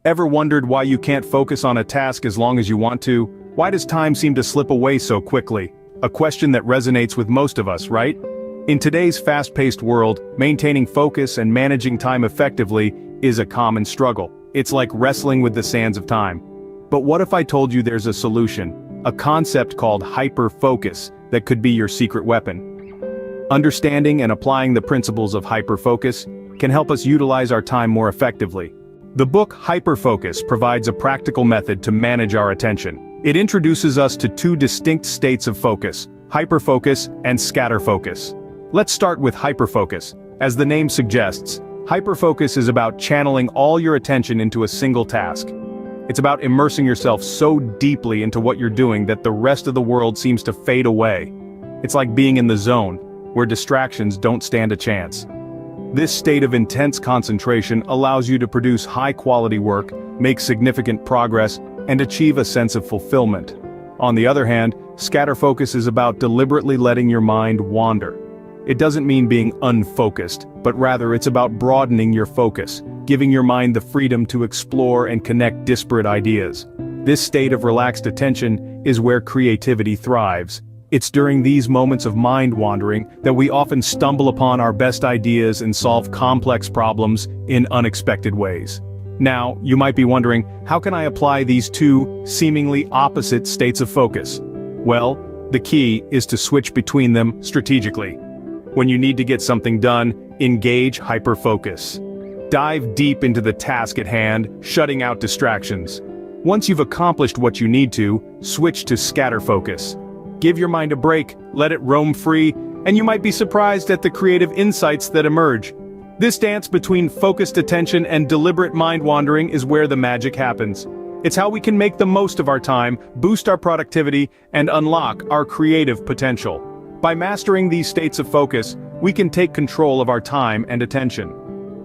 Ever wondered why you can't focus on a task as long as you want to? Why does time seem to slip away so quickly? A question that resonates with most of us, right? In today's fast-paced world, maintaining focus and managing time effectively is a common struggle. It's like wrestling with the sands of time. But what if I told you there's a solution? A concept called hyper-focus that could be your secret weapon. Understanding and applying the principles of hyper-focus can help us utilize our time more effectively. The book Hyper-Focus provides a practical method to manage our attention. It introduces us to two distinct states of focus, hyperfocus and scatter-focus. Let's start with hyperfocus. As the name suggests, hyperfocus is about channeling all your attention into a single task. It's about immersing yourself so deeply into what you're doing that the rest of the world seems to fade away. It's like being in the zone, where distractions don't stand a chance. This state of intense concentration allows you to produce high-quality work, make significant progress, and achieve a sense of fulfillment. On the other hand, scatter focus is about deliberately letting your mind wander. It doesn't mean being unfocused, but rather it's about broadening your focus, giving your mind the freedom to explore and connect disparate ideas. This state of relaxed attention is where creativity thrives. It's during these moments of mind wandering that we often stumble upon our best ideas and solve complex problems in unexpected ways. Now, you might be wondering, how can I apply these two seemingly opposite states of focus? Well, the key is to switch between them strategically. When you need to get something done, engage hyper-focus. Dive deep into the task at hand, shutting out distractions. Once you've accomplished what you need to, switch to scatter focus. Give your mind a break, let it roam free, and you might be surprised at the creative insights that emerge. This dance between focused attention and deliberate mind wandering is where the magic happens. It's how we can make the most of our time, boost our productivity, and unlock our creative potential. By mastering these states of focus, we can take control of our time and attention.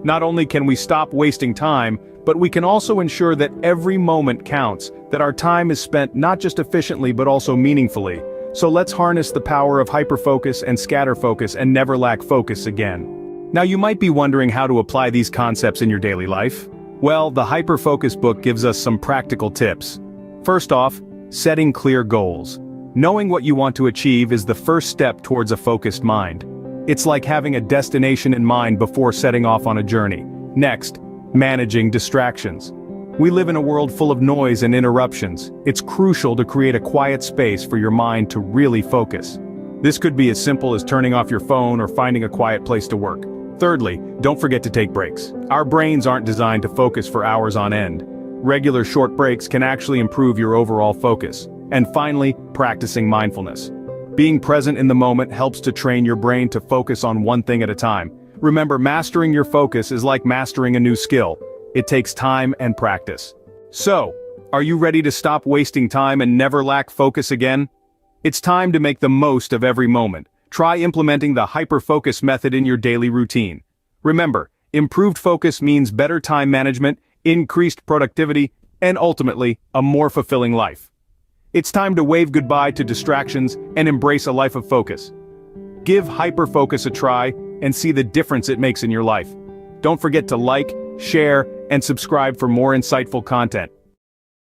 Not only can we stop wasting time, but we can also ensure that every moment counts, that our time is spent not just efficiently but also meaningfully. So let's harness the power of hyperfocus and scatter focus and never lack focus again. Now you might be wondering how to apply these concepts in your daily life. Well, the Hyperfocus book gives us some practical tips. First off, setting clear goals. Knowing what you want to achieve is the first step towards a focused mind. It's like having a destination in mind before setting off on a journey. Next, managing distractions. We live in a world full of noise and interruptions. It's crucial to create a quiet space for your mind to really focus. This could be as simple as turning off your phone or finding a quiet place to work. Thirdly, don't forget to take breaks. Our brains aren't designed to focus for hours on end. Regular short breaks can actually improve your overall focus. And finally, practicing mindfulness. Being present in the moment helps to train your brain to focus on one thing at a time. Remember, mastering your focus is like mastering a new skill. It takes time and practice. So, are you ready to stop wasting time and never lack focus again? It's time to make the most of every moment. Try implementing the hyper-focus method in your daily routine. Remember, improved focus means better time management, increased productivity, and ultimately, a more fulfilling life. It's time to wave goodbye to distractions and embrace a life of focus. Give hyper-focus a try and see the difference it makes in your life. Don't forget to like, share, and subscribe for more insightful content.